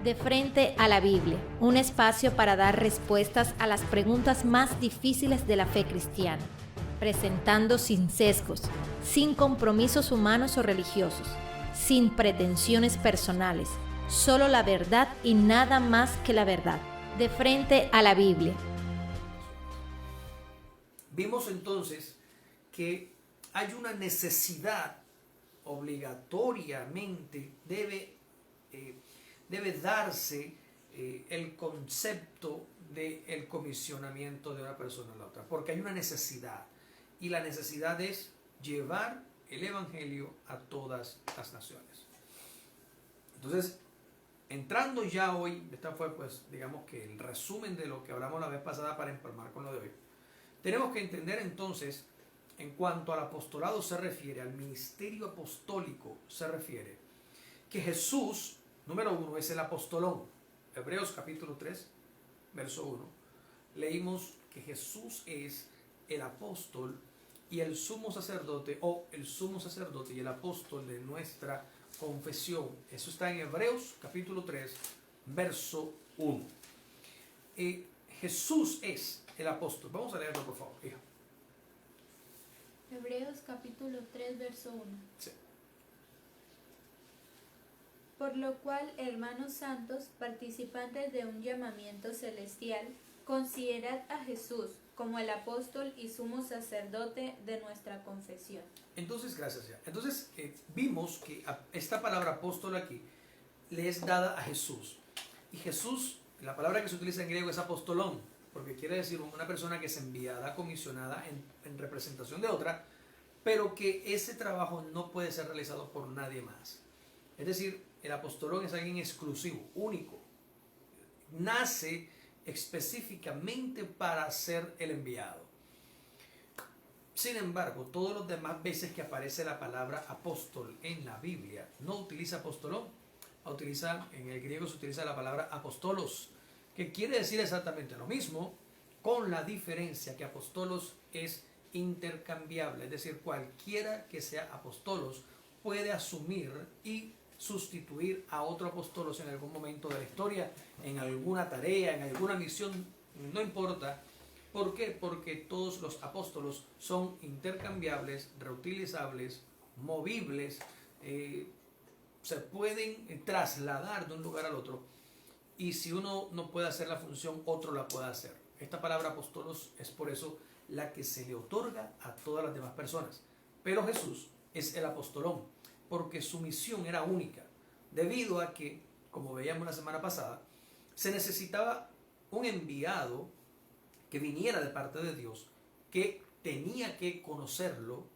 De frente a la Biblia, un espacio para dar respuestas a las preguntas más difíciles de la fe cristiana, presentando sin sesgos, sin compromisos humanos o religiosos, sin pretensiones personales, solo la verdad y nada más que la verdad. De frente a la Biblia. Vimos entonces que hay una necesidad obligatoriamente, debe darse el concepto del comisionamiento de una persona a la otra, porque hay una necesidad, y la necesidad es llevar el evangelio a todas las naciones. Entonces, entrando ya hoy, esta fue pues digamos que el resumen de lo que hablamos la vez pasada para empalmar con lo de hoy. Tenemos que entender entonces, en cuanto al apostolado se refiere, al ministerio apostólico se refiere, que Jesús, número 1, es el apostolón. Hebreos capítulo 3, verso 1. Leímos que Jesús es el apóstol y el sumo sacerdote, o el sumo sacerdote y el apóstol de nuestra confesión. Eso está en Hebreos capítulo 3, verso 1. Jesús es el apóstol. Vamos a leerlo, por favor, hija. Hebreos capítulo 3, verso 1. Sí. Por lo cual, hermanos santos, participantes de un llamamiento celestial, considerad a Jesús como el apóstol y sumo sacerdote de nuestra confesión. Entonces, gracias ya. Entonces, vimos que esta palabra apóstol aquí le es dada a Jesús. Y Jesús, la palabra que se utiliza en griego es apostolón, porque quiere decir una persona que es enviada, comisionada en representación de otra, pero que ese trabajo no puede ser realizado por nadie más. Es decir, el apostolón es alguien exclusivo, único. Nace específicamente para ser el enviado. Sin embargo, todas las demás veces que aparece la palabra apóstol en la Biblia, no utiliza apostolón, en el griego se utiliza la palabra apostolos, que quiere decir exactamente lo mismo, con la diferencia que apostolos es intercambiable, es decir, cualquiera que sea apostolos puede asumir y sustituir a otro apostolos en algún momento de la historia, en alguna tarea, en alguna misión, no importa. ¿Por qué? Porque todos los apóstolos son intercambiables, reutilizables, movibles, se pueden trasladar de un lugar al otro, y si uno no puede hacer la función, otro la puede hacer. Esta palabra apóstolos es por eso la que se le otorga a todas las demás personas. Pero Jesús es el apostolón, porque su misión era única, debido a que, como veíamos la semana pasada, se necesitaba un enviado que viniera de parte de Dios, que tenía que conocerlo,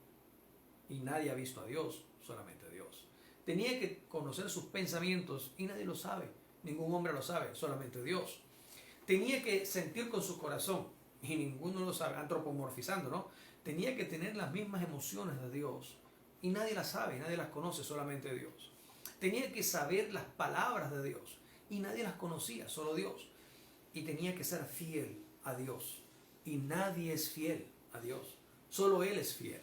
y nadie ha visto a Dios, solamente Dios. Tenía que conocer sus pensamientos, y nadie lo sabe, ningún hombre lo sabe, solamente Dios. Tenía que sentir con su corazón, y ninguno lo sabe, antropomorfizando, ¿no? Tenía que tener las mismas emociones de Dios, y nadie las sabe, nadie las conoce, solamente Dios. Tenía que saber las palabras de Dios, y nadie las conocía, solo Dios. Y tenía que ser fiel a Dios, y nadie es fiel a Dios, solo Él es fiel.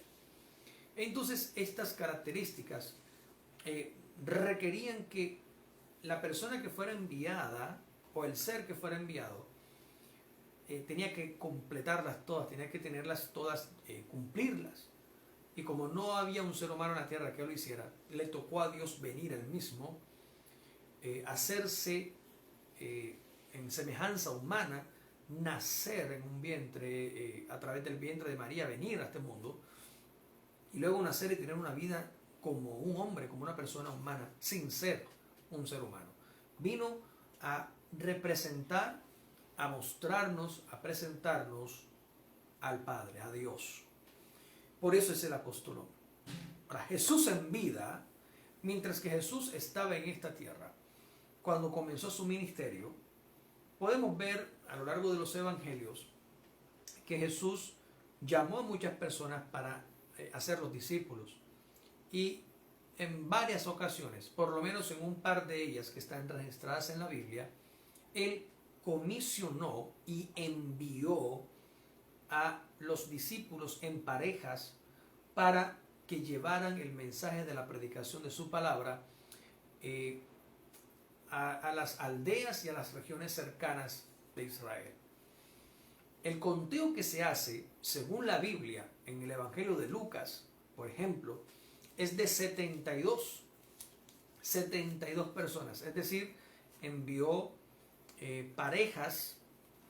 Entonces, estas características requerían que la persona que fuera enviada, o el ser que fuera enviado, tenía que completarlas todas, tenía que tenerlas todas, cumplirlas. Y como no había un ser humano en la tierra que lo hiciera, le tocó a Dios venir él mismo, hacerse en semejanza humana, nacer en un vientre, a través del vientre de María, venir a este mundo, y luego nacer y tener una vida como un hombre, como una persona humana, sin ser un ser humano. Vino a representar, a mostrarnos, a presentarnos al Padre, a Dios. Por eso es el apostolón. Ahora, Jesús en vida, mientras que Jesús estaba en esta tierra, cuando comenzó su ministerio, podemos ver a lo largo de los evangelios que Jesús llamó a muchas personas para hacerlos discípulos, y en varias ocasiones, por lo menos en un par de ellas que están registradas en la Biblia, Él comisionó y envió a los discípulos en parejas para que llevaran el mensaje de la predicación de su palabra a las aldeas y a las regiones cercanas de Israel. El conteo que se hace, según la Biblia, en el Evangelio de Lucas, por ejemplo, es de 72 personas. Es decir, envió parejas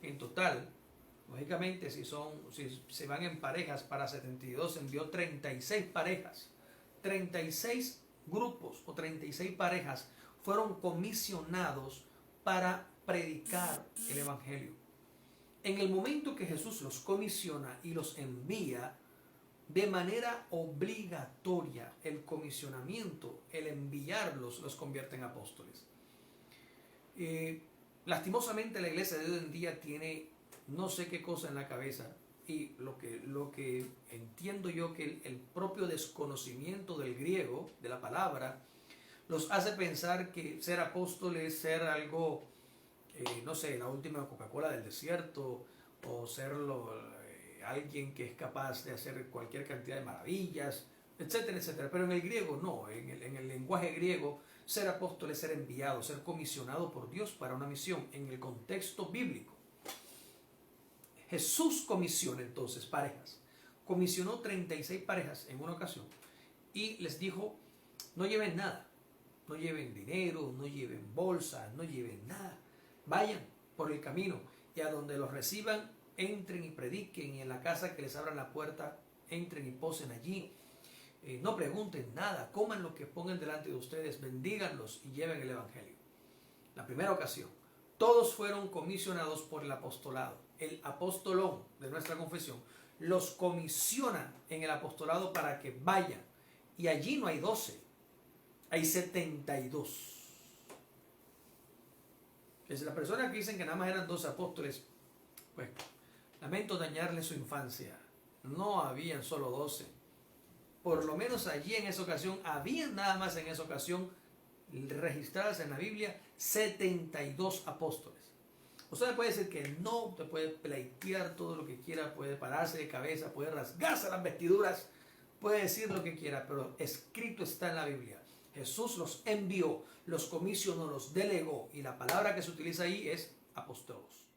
en total. Lógicamente, si se van en parejas para 72, envió 36 parejas. 36 grupos o 36 parejas fueron comisionados para predicar el Evangelio. En el momento que Jesús los comisiona y los envía, de manera obligatoria, el comisionamiento, el enviarlos, los convierte en apóstoles. Lastimosamente la iglesia de hoy en día tiene no sé qué cosa en la cabeza, y lo que entiendo yo que el propio desconocimiento del griego, de la palabra, los hace pensar que ser apóstol es ser algo, no sé, la última Coca-Cola del desierto, o ser alguien que es capaz de hacer cualquier cantidad de maravillas, etcétera, etcétera. Pero en el griego no, en el lenguaje griego, ser apóstol es ser enviado, ser comisionado por Dios para una misión, en el contexto bíblico. Jesús comisiona entonces parejas. Comisionó 36 parejas en una ocasión y les dijo, no lleven nada, no lleven dinero, no lleven bolsas, no lleven nada. Vayan por el camino y a donde los reciban, entren y prediquen, y en la casa que les abran la puerta, entren y posen allí. No pregunten nada, coman lo que pongan delante de ustedes, bendíganlos y lleven el Evangelio. La primera ocasión, todos fueron comisionados por el apostolado. El apostolón de nuestra confesión los comisiona en el apostolado para que vayan. Y allí no hay 12, hay 72. Es la persona que dicen que nada más eran 12 apóstoles, pues lamento dañarle su infancia. No habían solo 12. Por lo menos allí en esa ocasión, habían nada más en esa ocasión registradas en la Biblia 72 apóstoles. Usted puede decir que no, te puede pleitear todo lo que quiera, puede pararse de cabeza, puede rasgarse las vestiduras, puede decir lo que quiera, pero escrito está en la Biblia. Jesús los envió, los comisionó, los delegó, y la palabra que se utiliza ahí es apóstolos.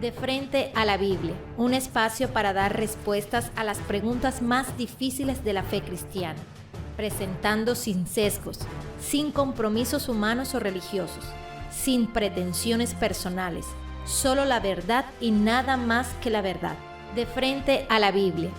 De frente a la Biblia, un espacio para dar respuestas a las preguntas más difíciles de la fe cristiana, presentando sin sesgos, sin compromisos humanos o religiosos, sin pretensiones personales, solo la verdad y nada más que la verdad. De frente a la Biblia,